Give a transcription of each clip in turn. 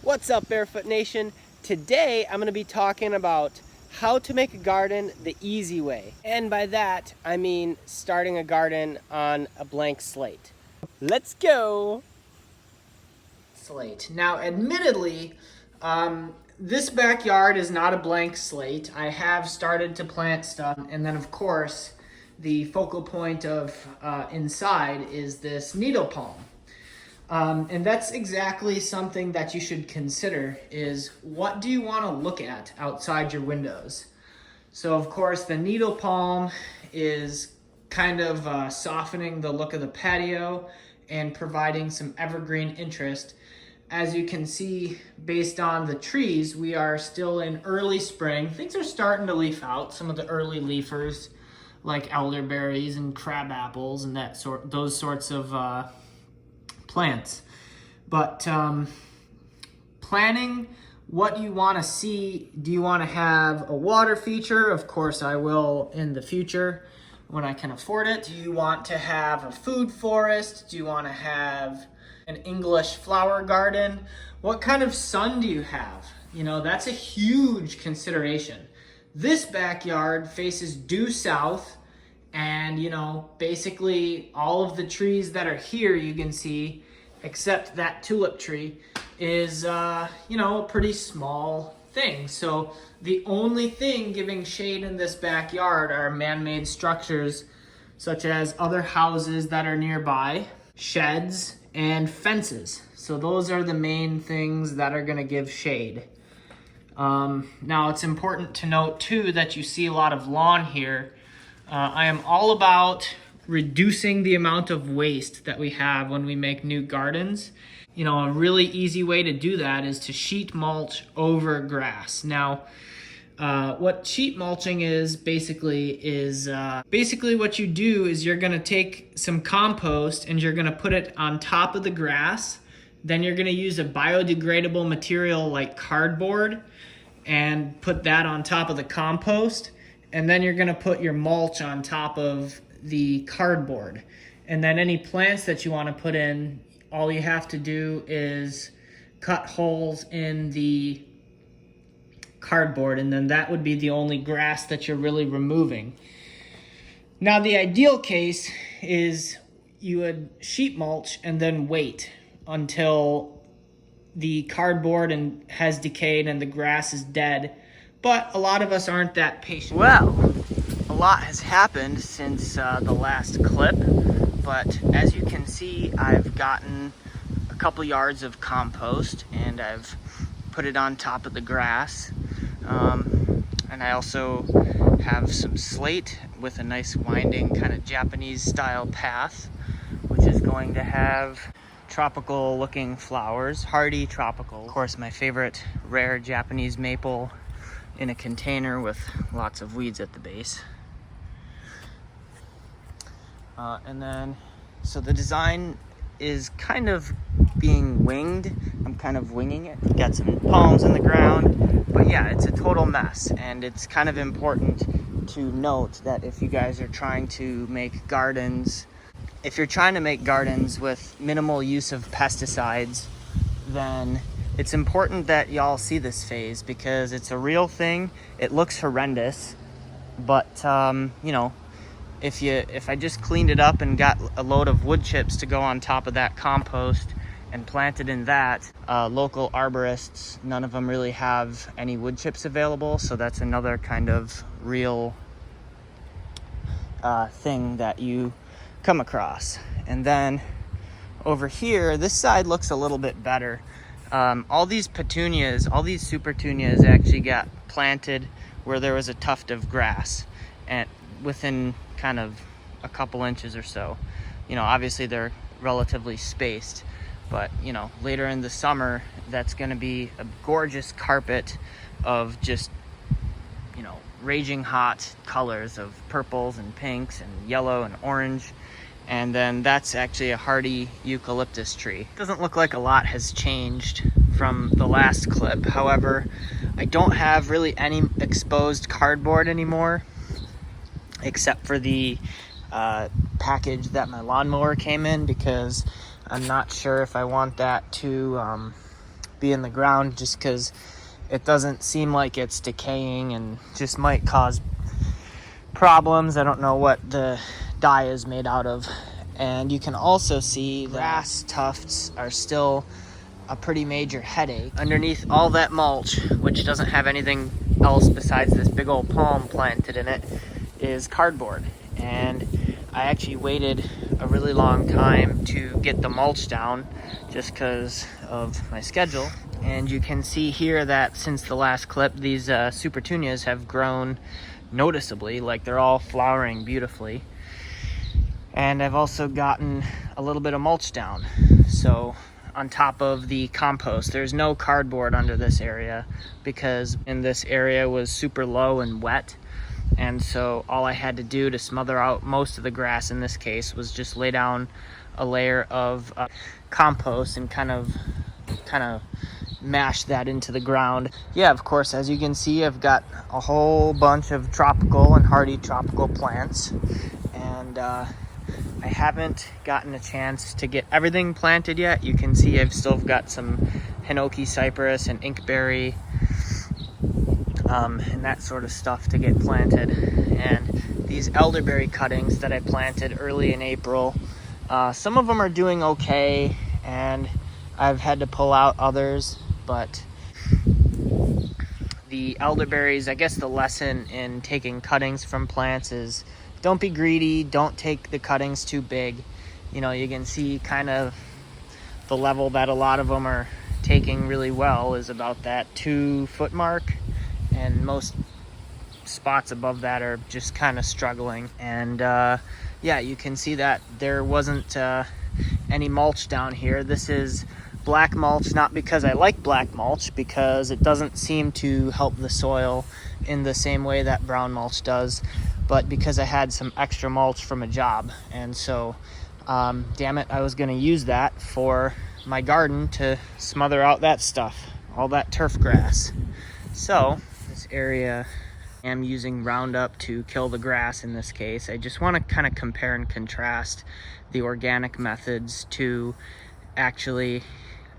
What's up, Barefoot Nation? Today I'm going to be talking about how to make a garden the easy way. And by that, I mean starting a garden on a blank slate. Let's go! Slate. Now, admittedly, this backyard is not a blank slate. I have started to plant stuff, and then of course, the focal point of inside is this needle palm. And that's exactly something that you should consider is what do you want to look at outside your windows? So of course the needle palm is kind of softening the look of the patio and providing some evergreen interest. As you can see, based on the trees, we are still in early spring. Things are starting to leaf out. Some of the early leafers like elderberries and crab apples and those sorts of plants. But planning what you want to see. Do you want to have a water feature? Of course I will in the future when I can afford it. Do you want to have a food forest? Do you want to have an English flower garden? What kind of sun do you have? You know, that's a huge consideration. This backyard faces due south, and you know, basically all of the trees that are here you can see, except that tulip tree, is you know, a pretty small thing. So the only thing giving shade in this backyard are man-made structures such as other houses that are nearby, sheds, and fences. So those are the main things that are going to give shade. Now it's important to note too that you see a lot of lawn here. I am all about reducing the amount of waste that we have when we make new gardens. You know, a really easy way to do that is to sheet mulch over grass. Now, what sheet mulching is basically what you do is you're gonna take some compost and you're gonna put it on top of the grass. Then you're gonna use a biodegradable material like cardboard and put that on top of the compost. And then you're gonna put your mulch on top of the cardboard. And then any plants that you want to put in, all you have to do is cut holes in the cardboard, and then that would be the only grass that you're really removing. Now the ideal case is you would sheet mulch and then wait until the cardboard has decayed and the grass is dead. But a lot of us aren't that patient. Well, a lot has happened since the last clip, but as you can see, I've gotten a couple yards of compost and I've put it on top of the grass. And I also have some slate with a nice winding kind of Japanese style path, which is going to have tropical looking flowers, hardy tropical. Of course, my favorite rare Japanese maple in a container with lots of weeds at the base. And then, so the design is kind of being winged. I'm kind of winging it. Got some palms in the ground, but yeah, it's a total mess. And it's kind of important to note that if you guys are trying to make gardens, if you're trying to make gardens with minimal use of pesticides, then it's important that y'all see this phase because it's a real thing. It looks horrendous, but you know, if I just cleaned it up and got a load of wood chips to go on top of that compost and planted in that, local arborists, none of them really have any wood chips available, so that's another kind of real thing that you come across. And then over here, this side looks a little bit better. All these petunias, all these super petunias actually got planted where there was a tuft of grass and within kind of a couple inches or so. You know, obviously they're relatively spaced, but you know, later in the summer, that's gonna be a gorgeous carpet of just, you know, raging hot colors of purples and pinks and yellow and orange. And then that's actually a hardy eucalyptus tree. Doesn't look like a lot has changed from the last clip. However, I don't have really any exposed cardboard anymore, except for the package that my lawnmower came in, because I'm not sure if I want that to be in the ground just because it doesn't seem like it's decaying and just might cause problems. I don't know what the dye is made out of. And you can also see grass tufts are still a pretty major headache. Underneath all that mulch, which doesn't have anything else besides this big old palm planted in it, is cardboard. And I actually waited a really long time to get the mulch down just because of my schedule. And you can see here that since the last clip, these supertunias have grown noticeably, like they're all flowering beautifully. And I've also gotten a little bit of mulch down. So on top of the compost, there's no cardboard under this area because in this area was super low and wet. And so all I had to do to smother out most of the grass in this case was just lay down a layer of compost and kind of mash that into the ground. Yeah, of course, as you can see, I've got a whole bunch of tropical and hardy tropical plants. And I haven't gotten a chance to get everything planted yet. You can see I've still got some hinoki cypress and inkberry and that sort of stuff to get planted. And these elderberry cuttings that I planted early in April, some of them are doing okay, and I've had to pull out others, but the elderberries, I guess the lesson in taking cuttings from plants is don't be greedy, don't take the cuttings too big. You know, you can see kind of the level that a lot of them are taking really well is about that 2-foot mark, and most spots above that are just kind of struggling. And yeah, you can see that there wasn't any mulch down here. This is black mulch, not because I like black mulch, because it doesn't seem to help the soil in the same way that brown mulch does, but because I had some extra mulch from a job. And so damn it, I was going to use that for my garden to smother out that stuff, all that turf grass. So this area, I'm using Roundup to kill the grass in this case. I just want to kind of compare and contrast the organic methods to actually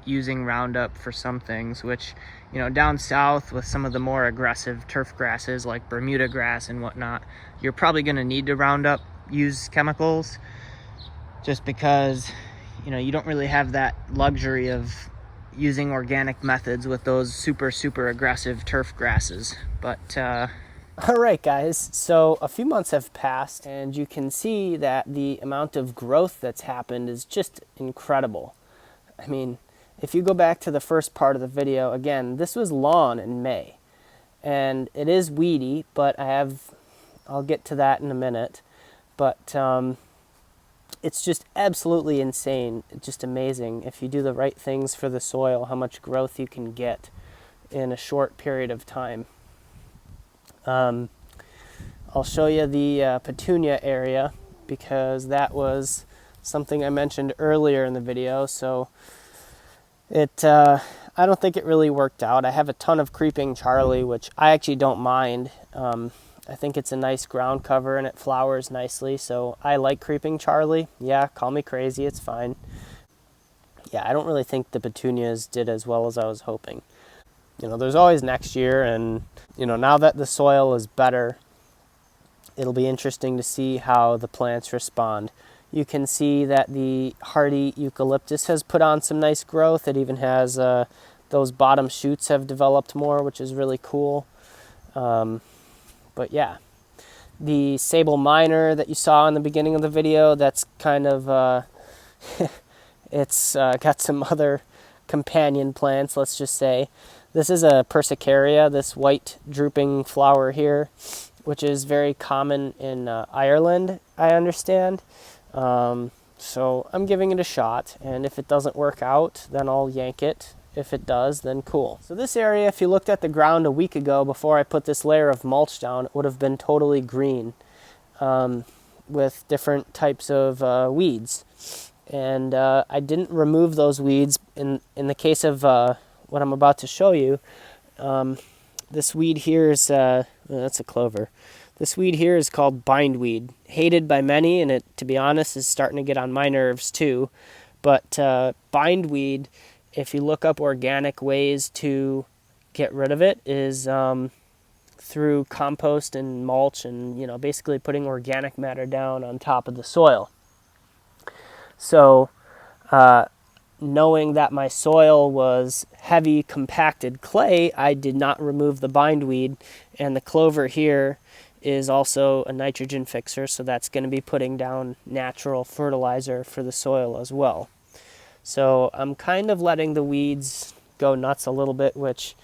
using Roundup for some things, which, you know, down south with some of the more aggressive turf grasses like Bermuda grass and whatnot, you're probably going to need to use chemicals just because, you know, you don't really have that luxury of using organic methods with those super aggressive turf grasses. But all right, guys, so a few months have passed and you can see that the amount of growth that's happened is just incredible. I mean, if you go back to the first part of the video, again, this was lawn in May, and it is weedy, but I'll get to that in a minute, but it's just absolutely insane, just amazing. If you do the right things for the soil, how much growth you can get in a short period of time. I'll show you the petunia area because that was something I mentioned earlier in the video, so I don't think it really worked out. I have a ton of Creeping Charlie, which I actually don't mind. I think it's a nice ground cover and it flowers nicely, so I like Creeping Charlie. Yeah, call me crazy, it's fine. Yeah, I don't really think the petunias did as well as I was hoping. You know, there's always next year, and, you know, now that the soil is better, it'll be interesting to see how the plants respond. You can see that the hardy eucalyptus has put on some nice growth. It even has those bottom shoots have developed more, which is really cool. But yeah, the sable minor that you saw in the beginning of the video, that's kind of, it's got some other companion plants, let's just say. This is a persicaria, this white drooping flower here, which is very common in Ireland, I understand. So I'm giving it a shot, and if it doesn't work out, then I'll yank it. If it does, then cool. So this area, if you looked at the ground a week ago before I put this layer of mulch down, it would have been totally green with different types of weeds. And I didn't remove those weeds. In the case of what I'm about to show you, this weed here is, that's a clover. This weed here is called bindweed, hated by many, and it, to be honest, is starting to get on my nerves too. But bindweed if you look up organic ways to get rid of it, is through compost and mulch, and basically putting organic matter down on top of the soil. So knowing that my soil was heavy compacted clay, I did not remove the bindweed, and the clover here is also a nitrogen fixer, so that's going to be putting down natural fertilizer for the soil as well. So I'm kind of letting the weeds go nuts a little bit, which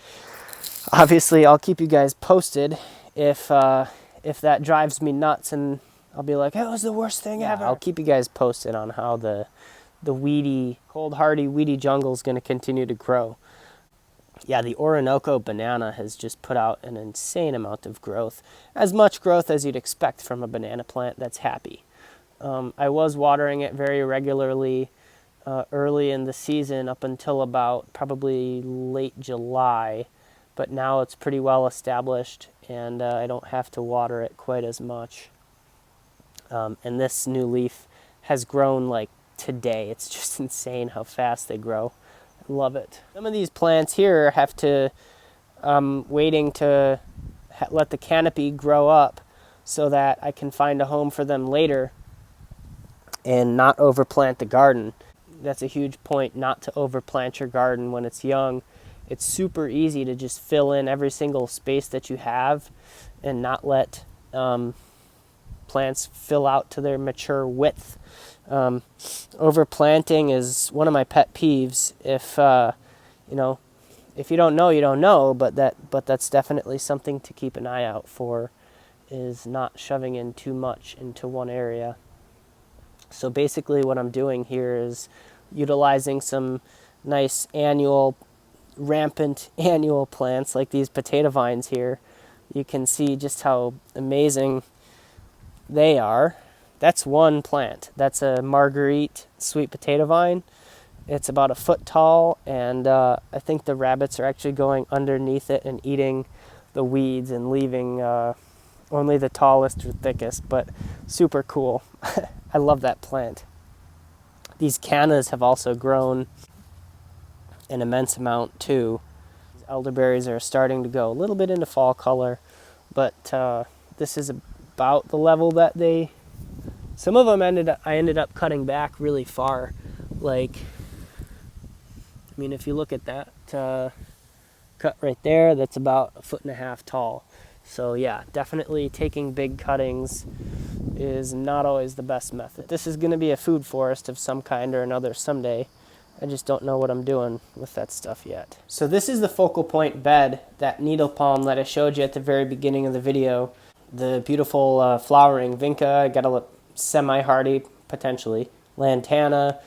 obviously I'll keep you guys posted if that drives me nuts, and I'll be like, it was the worst thing ever. I'll keep you guys posted on how the weedy, cold hardy, weedy jungle is going to continue to grow. Yeah, the Orinoco banana has just put out an insane amount of growth. As much growth as you'd expect from a banana plant that's happy. I was watering it very regularly early in the season up until about probably late July. But now it's pretty well established, and I don't have to water it quite as much. And this new leaf has grown like today. It's just insane how fast they grow. I love it. Some of these plants here have to, waiting to let the canopy grow up so that I can find a home for them later and not overplant the garden. That's a huge point, not to overplant your garden when it's young. It's super easy to just fill in every single space that you have and not let plants fill out to their mature width. Overplanting is one of my pet peeves. If you don't know, you don't know, but that's definitely something to keep an eye out for, is not shoving in too much into one area. So basically what I'm doing here is utilizing some nice rampant annual plants like these potato vines here. You can see just how amazing they are. That's one plant. That's a Marguerite sweet potato vine. It's about 1 foot tall, and I think the rabbits are actually going underneath it and eating the weeds and leaving only the tallest or thickest, but super cool. I love that plant. These cannas have also grown an immense amount too. These elderberries are starting to go a little bit into fall color, but this is about the level that some of them I ended up cutting back really far. If you look at that cut right there, that's about 1.5 foot tall. So yeah, definitely taking big cuttings is not always the best method. This is going to be a food forest of some kind or another someday. I just don't know what I'm doing with that stuff yet. So this is the focal point bed, that needle palm that I showed you at the very beginning of the video. The beautiful flowering vinca, got a semi-hardy, potentially, lantana,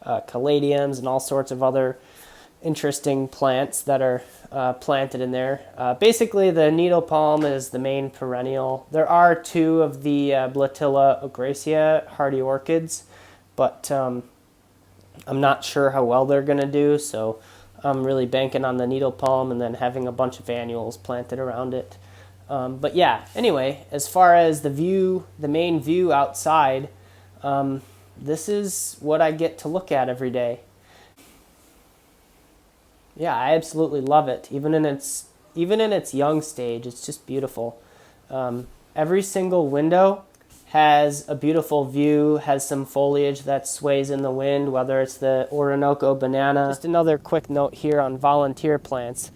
caladiums, and all sorts of other interesting plants that are planted in there. Basically, the needle palm is the main perennial. There are 2 of the Blatilla ochracea hardy orchids, but I'm not sure how well they're going to do, so I'm really banking on the needle palm and then having a bunch of annuals planted around it. But yeah, anyway, as far as the main view outside, this is what I get to look at every day. Yeah, I absolutely love it. Even in its young stage, it's just beautiful. Every single window has a beautiful view, has some foliage that sways in the wind, whether it's the Orinoco banana. Just another quick note here on volunteer plants.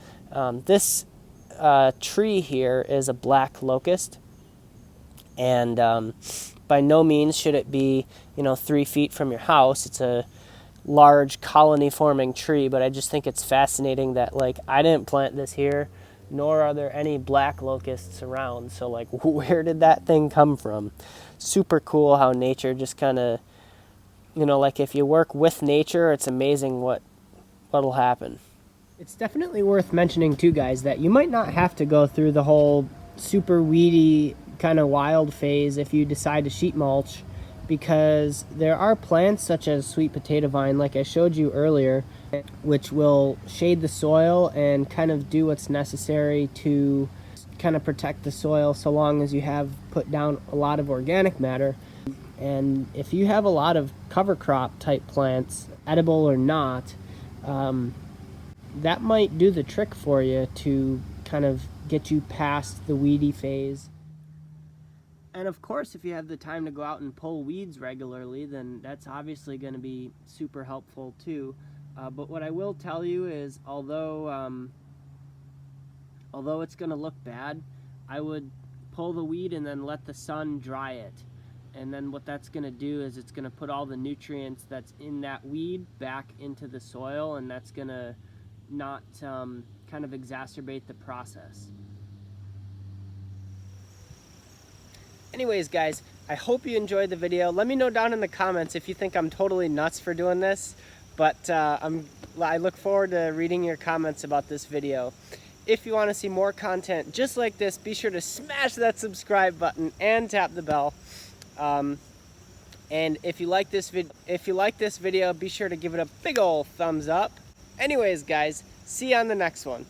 This tree here is a black locust, and by no means should it be 3 feet from your house. It's a large colony forming tree, but I just think it's fascinating that I didn't plant this here, nor are there any black locusts around. So where did that thing come from? Super cool how nature just kind of, if you work with nature, it's amazing what'll happen. It's definitely worth mentioning too, guys, that you might not have to go through the whole super weedy kind of wild phase if you decide to sheet mulch, because there are plants such as sweet potato vine, like I showed you earlier, which will shade the soil and kind of do what's necessary to kind of protect the soil, so long as you have put down a lot of organic matter. And if you have a lot of cover crop type plants, edible or not, that might do the trick for you to kind of get you past the weedy phase. And of course, if you have the time to go out and pull weeds regularly, then that's obviously going to be super helpful too. But what I will tell you is, although it's going to look bad, I would pull the weed and then let the sun dry it. And then what that's going to do is it's going to put all the nutrients that's in that weed back into the soil, and that's going to not kind of exacerbate the process. Anyways, guys, I hope you enjoyed the video. Let me know down in the comments if you think I'm totally nuts for doing this, but I look forward to reading your comments about this video. If you want to see more content just like this, be sure to smash that subscribe button and tap the bell. And if you like this video, be sure to give it a big ol' thumbs up. Anyways, guys, see you on the next one.